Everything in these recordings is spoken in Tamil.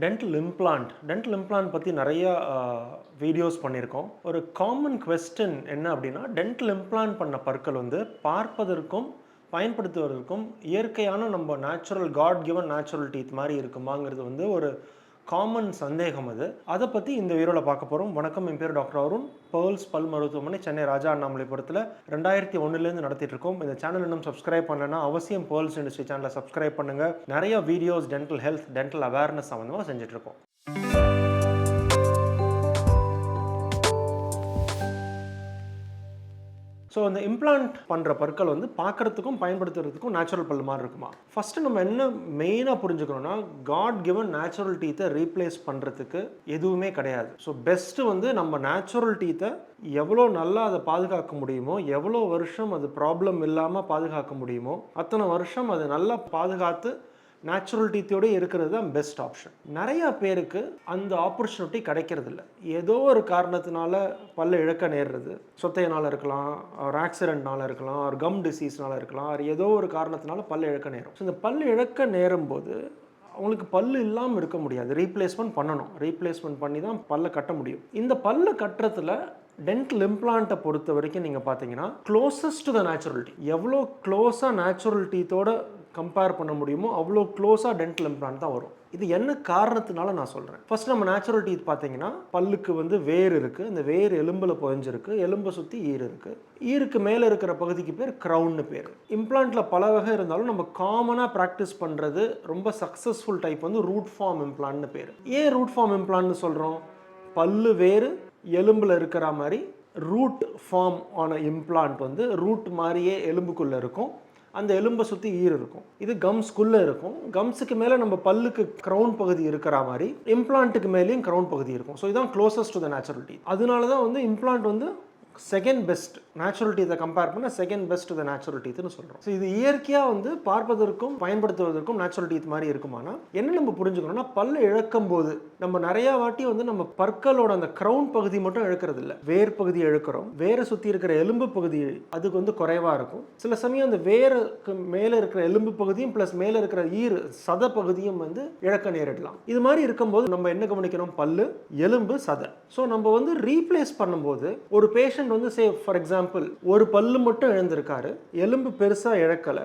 டென்டல் இம்ப்ளான்ட் பற்றி நிறைய வீடியோஸ் பண்ணியிருக்கோம். ஒரு காமன் கொஸ்டின் என்ன அப்படின்னா, டென்டல் இம்ப்ளான்ட் பண்ண பற்கள் வந்து பார்ப்பதற்கும் பயன்படுத்துவதற்கும் இயற்கையான நம்ம natural god given natural teeth மாதிரி இருக்குமாங்கிறது வந்து ஒரு காமன் சந்தேகம் அது. அதை பற்றி இந்த வீடியோவில் பார்க்க போகிறோம். வணக்கம், என் பேர் டாக்டர் அருண். பேர்ல்ஸ் பல் மருத்துவமனை, சென்னை ராஜா அண்ணாமலைபுரத்தில் 2001 நடத்திட்டு இருக்கோம். இந்த சேனல் இன்னும் சப்ஸ்கிரைப் பண்ணலன்னா அவசியம் பேர்ல்ஸ் இண்டஸ்ட்ரி சேனலை சப்ஸ்கிரைப் பண்ணுங்கள். நிறைய videos dental health, dental awareness சம்மந்தமாக செஞ்சுட்ருக்கோம். ஸோ அந்த இம்ப்ளான்ட் பண்ணுற பற்கள் வந்து பார்க்குறதுக்கும் பயன்படுத்துறதுக்கும் நேச்சுரல் பல் மாதிரி இருக்குமா? ஃபஸ்ட்டு நம்ம என்ன மெயினாக புரிஞ்சுக்கணும்னா, காட் கிவன் நேச்சுரல் டீத்தை ரீப்ளேஸ் பண்ணுறதுக்கு எதுவுமே கிடையாது. ஸோ பெஸ்ட்டு வந்து நம்ம நேச்சுரல் டீத்தை எவ்வளோ நல்லா அதை பாதுகாக்க முடியுமோ, எவ்வளோ வருஷம் அது ப்ராப்ளம் இல்லாமல் பாதுகாக்க முடியுமோ அத்தனை வருஷம் அதை நல்லா பாதுகாத்து நேச்சுரல் டீத்தோடு இருக்கிறது தான் பெஸ்ட் ஆப்ஷன். நிறையா பேருக்கு அந்த ஆப்பர்ச்சுனிட்டி கிடைக்கிறது இல்லை. ஏதோ ஒரு காரணத்தினால பல்ல இழக்க நேர்றது, சொத்தையினால் இருக்கலாம், ஒரு ஆக்சிடென்ட்னால இருக்கலாம், ஒரு கம் டிசீஸ்னால இருக்கலாம், அது ஏதோ ஒரு காரணத்தினால பல்ல இழக்க நேரும். ஸோ இந்த பல் இழக்க நேரும் போது அவங்களுக்கு பல்லு இல்லாமல் இருக்க முடியாது. ரீப்ளேஸ்மெண்ட் பண்ணணும். ரீப்ளேஸ்மெண்ட் பண்ணி தான் பல்லை கட்ட முடியும். இந்த பல்லை கட்டுறதுல டென்டல் இம்ப்ளான்ட்டை பொறுத்த வரைக்கும் நீங்கள் பார்த்தீங்கன்னா, closest to the natural teeth, எவ்வளோ க்ளோஸாக நேச்சுரல் டீத்தோட கம்பேர் பண்ண முடியுமோ அவ்வளோ க்ளோஸாக டென்டல் இம்ப்ளான்ட் தான் வரும். இது என்ன காரணத்தினால நான் சொல்கிறேன். ஃபர்ஸ்ட் நம்ம நேச்சுரல் டீத் பார்த்தீங்கன்னா, பல்லுக்கு வந்து வேர் இருக்குது. இந்த வேர் எலும்பில் புதைஞ்சிருக்கு. எலும்பை சுற்றி ஈர் இருக்குது. ஈருக்கு மேலே இருக்கிற பகுதிக்கு பேர் க்ரௌன்னு பேர். இம்ப்ளான்ட்டில் பல வகை இருந்தாலும் நம்ம காமனாக ப்ராக்டிஸ் பண்ணுறது ரொம்ப சக்ஸஸ்ஃபுல் டைப் வந்து ரூட் ஃபார்ம் இம்ப்ளான்ட்னு பேர். ஏன் ரூட் ஃபார்ம் இம்ப்ளான்ட்னு சொல்கிறோம்? பல்லு வேறு எலும்பில் இருக்கிற மாதிரி ரூட் ஃபார்ம் ஆன இம்ப்ளான்ட் வந்து ரூட் மாதிரியே எலும்புக்குள்ளே இருக்கும். அந்த எலும்பை சுற்றி ஈர் இருக்கும். இது கம்ஸ்குள்ளே இருக்கும். கம்ஸுக்கு மேலே நம்ம பல்லுக்கு க்ரௌன் பகுதி இருக்கிற மாதிரி இம்ப்ளான்ட்டுக்கு மேலேயும் க்ரௌன் பகுதி இருக்கும். ஸோ இதுதான் closest to the natural teeth. அதனால தான் வந்து இம்ப்ளான்ட் வந்து செகண்ட் பெஸ்ட், நேச்சுரல் டீத்தை கம்பேர் பண்ண செகண்ட் பெஸ்ட் த நேச்சுரல் டீத்னு சொல்கிறோம். ஸோ இது இயற்கையாக வந்து பார்ப்பதற்கும் பயன்படுத்துவதற்கும் நேச்சுரல் டீத் மாதிரி இருக்குமானா என்ன நம்ம புரிஞ்சுக்கணும்னா, பல்ல இழக்கும் போது நம்ம நிறையா வாட்டி வந்து நம்ம பற்களோட அந்த க்ரௌன் பகுதி மட்டும் இழக்கிறது இல்லை, வேர் பகுதி இழக்கிறோம். வேரை சுற்றி இருக்கிற எலும்பு பகுதி அதுக்கு வந்து குறைவாக இருக்கும். சில சமயம் அந்த வேருக்கு மேலே இருக்கிற எலும்பு பகுதியும் ப்ளஸ் மேலே இருக்கிற ஈர் சத பகுதியும் வந்து இழக்க நேரிடலாம். இது மாதிரி இருக்கும்போது நம்ம என்ன கவனிக்கணும்? பல்லு, எலும்பு, சதை. ஸோ நம்ம வந்து ரீப்ளேஸ் பண்ணும்போது ஒரு பேஷண்ட் வந்து சே ஃபார் எக்ஸாம்பிள் ஒரு பல்லு மட்டும் இழந்திருக்காரு, எலும்பு பெருசாக இழக்கலை,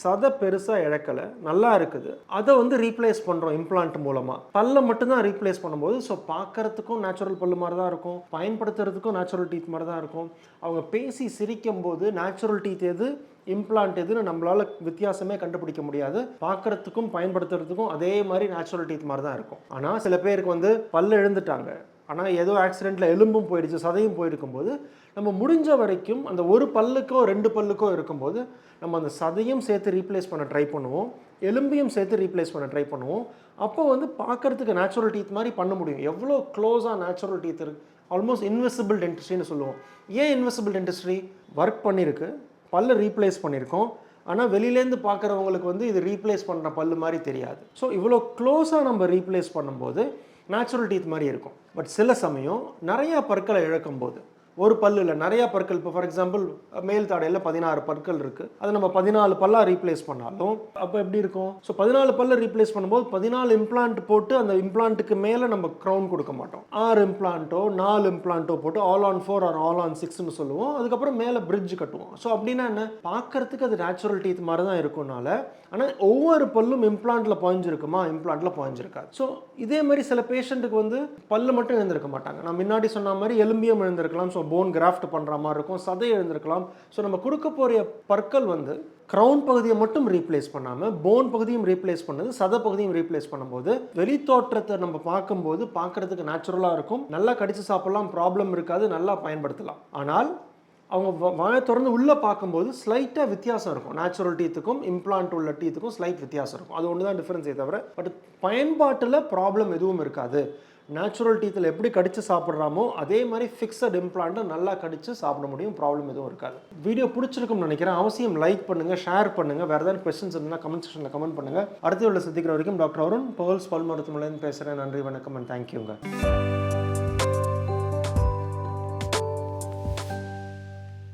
சதை பெருசாக இழக்கலை, நல்லா இருக்குது, அதை வந்து ரீப்ளேஸ் பண்ணுறோம் இம்ப்ளான்ட் மூலமாக. பல்லை மட்டும்தான் ரீப்ளேஸ் பண்ணும்போது ஸோ பார்க்கறதுக்கும் நேச்சுரல் பல்லு மாதிரி தான் இருக்கும், பயன்படுத்துறதுக்கும் நேச்சுரல் டீத் மாதிரி தான் இருக்கும். அவங்க பேசி சிரிக்கும் போது நேச்சுரல் டீத் எது, இம்ப்ளான்ட் எதுன்னு நம்மளால் வித்தியாசமே கண்டுபிடிக்க முடியாது. பார்க்கறதுக்கும் பயன்படுத்துறதுக்கும் அதே மாதிரி நேச்சுரல் டீத் மாதிரி தான் இருக்கும். ஆனால் சில பேருக்கு வந்து பல்ல இழந்துட்டாங்க, ஆனால் ஏதோ ஆக்சிடெண்ட்டில் எலும்பும் போயிடுச்சு, சதையும் போயிருக்கும்போது நம்ம முடிஞ்ச வரைக்கும் அந்த ஒரு பல்லுக்கோ ரெண்டு பல்லுக்கோ இருக்கும்போது நம்ம அந்த சதையும் சேர்த்து ரீப்ளேஸ் பண்ண ட்ரை பண்ணுவோம், எலும்பையும் சேர்த்து ரீப்ளேஸ் பண்ண ட்ரை பண்ணுவோம். அப்போ வந்து பார்க்குறதுக்கு நேச்சுரல் டீத் மாதிரி பண்ண முடியும். எவ்வளோ க்ளோஸாக நேச்சுரல் டீத் இருக்குது. ஆல்மோஸ்ட் இன்விசிபிள் டென்டிஸ்ட்ரின்னு சொல்லுவோம். ஏன் இன்விசிபிள் டென்டிஸ்ட்ரி? ஒர்க் பண்ணியிருக்கு, பல்லை ரீப்ளேஸ் பண்ணியிருக்கோம், ஆனால் வெளியிலேருந்து பார்க்குறவங்களுக்கு வந்து இது ரீப்ளேஸ் பண்ணுற பல்லு மாதிரி தெரியாது. ஸோ இவ்வளோ க்ளோஸாக நம்ம ரீப்ளேஸ் பண்ணும்போது நேச்சுரல் டீத் மாதிரி இருக்கும். பட் சில சமயம் நிறையா பற்களை இழக்கும் போது, ஒரு பல்லு இல்லை நிறையா பற்கள், இப்போ ஃபார் எக்ஸாம்பிள் மேல் தாடையில் 16 பற்கள் இருக்குது, அது நம்ம 14 பல்லாக ரீப்ளேஸ் பண்ணாலும் அப்போ எப்படி இருக்கும்? ஸோ 14 பல்லை ரீப்ளேஸ் பண்ணும்போது 14 இம்ப்ளான்ட் போட்டு அந்த இம்ப்ளான்ட்டுக்கு மேலே நம்ம க்ரௌன் கொடுக்க மாட்டோம். 6 இம்ப்ளான்ட்டோ 4 இம்ப்ளான்ட்டோ போட்டு all on 4 or all on 6ன்னு சொல்லுவோம். அதுக்கப்புறம் மேலே பிரிட்ஜ் கட்டுவோம். ஸோ அப்படின்னா என்ன? பார்க்கறதுக்கு அது நேச்சுரல் டீத் மாதிரி தான் இருக்கும்னால, ஆனால் ஒவ்வொரு பல்லும் இம்ப்ளான்ட்டில் பாய்ஞ்சிருக்குமா? இம்ப்ளான்ட்டில் பாய்ஞ்சிருக்காது. ஸோ இதே மாதிரி சில பேஷண்ட்டுக்கு வந்து பல்லு மட்டும் எழுந்திருக்க மாட்டாங்க. நான் முன்னாடி சொன்ன மாதிரி எலும்பியம் எழுந்திருக்கலாம், ஸோ போன் கிராஃப்ட் பண்ணுற மாதிரி இருக்கும், சதை எழுந்திருக்கலாம். ஸோ நம்ம கொடுக்க போகிற பற்கள் வந்து க்ரௌன் பகுதியை மட்டும் ரீப்ளேஸ் பண்ணாமல் போன் பகுதியும் ரீப்ளேஸ் பண்ணது, சதை பகுதியும் ரீப்ளேஸ் பண்ணும்போது வெளித்தோற்றத்தை நம்ம பார்க்கும்போது பார்க்குறதுக்கு நேச்சுரலாக இருக்கும். நல்லா கடிச்சு சாப்பிடலாம், ப்ராப்ளம் இருக்காது, நல்லா பயன்படுத்தலாம். ஆனால் அவங்க வாயை திறந்து உள்ளே பார்க்கும்போது ஸ்லைட்டாக வித்தியாசம் இருக்கும். நேச்சுரல் டீத்துக்கும் இம்ப்ளான்ட் உள்ள டீத்துக்கும் ஸ்லைட் வித்தியாசம் இருக்கும். அது ஒன்று தான் டிஃப்ரென்ஸே தவிர பட் பயன்பாட்டில் ப்ராப்ளம் எதுவும் இருக்காது. நேச்சுரல் டீத்தில் எப்படி கடிச்சு சாப்பிட்றாமோ அதே மாதிரி ஃபிக்ஸட் இம்ப்ளான்ட்டை நல்லா கடிச்சு சாப்பிட முடியும், ப்ராப்ளம் எதுவும் இருக்காது. வீடியோ பிடிச்சிருக்கும்னு நினைக்கிறேன். அவசியம் லைக் பண்ணுங்கள், ஷேர் பண்ணுங்கள். வேறு ஏதாவது கொஸ்டின்ஸ் இருந்தால் கமெண்ட் செக்ஷனில் கமெண்ட் பண்ணுங்கள். அடுத்த உள்ள சந்திக்கிற வரைக்கும் டாக்டர் அருண், பேர்ல்ஸ் பல் மருத்துவமனையிலேருந்து பேசுகிறேன். நன்றி, வணக்கம் அண்ட் தேங்க்யூங்க.